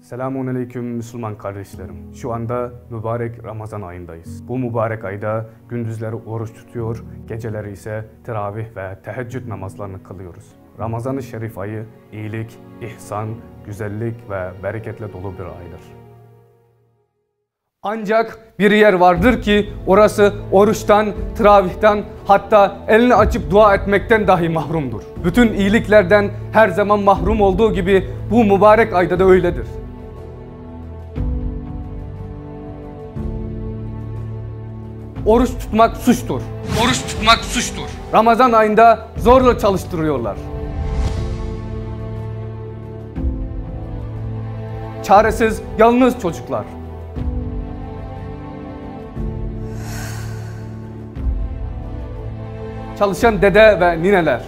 Selamünaleyküm Müslüman kardeşlerim. Şu anda mübarek Ramazan ayındayız. Bu mübarek ayda gündüzleri oruç tutuyor, geceleri ise teravih ve teheccüd namazlarını kılıyoruz. Ramazan-ı Şerif ayı iyilik, ihsan, güzellik ve bereketle dolu bir aydır. Ancak bir yer vardır ki orası oruçtan, teravihten, hatta elini açıp dua etmekten dahi mahrumdur. Bütün iyiliklerden her zaman mahrum olduğu gibi bu mübarek ayda da öyledir. Oruç tutmak suçtur. Oruç tutmak suçtur. Ramazan ayında zorla çalıştırıyorlar. Çaresiz, yalnız çocuklar. Çalışan dede ve nineler.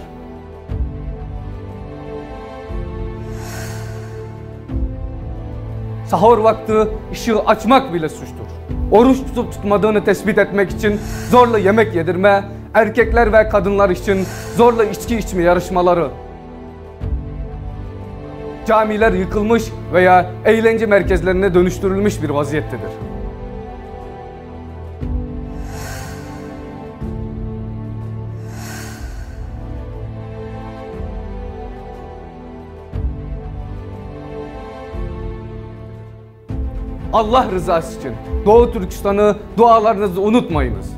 Sahur vakti ışığı açmak bile suçtur. Oruç tutup tutmadığını tespit etmek için zorla yemek yedirme, erkekler ve kadınlar için zorla içki içme yarışmaları. Camiler yıkılmış veya eğlence merkezlerine dönüştürülmüş bir vaziyettedir. Allah rızası için Doğu Türkistan'ı dualarınızı unutmayınız.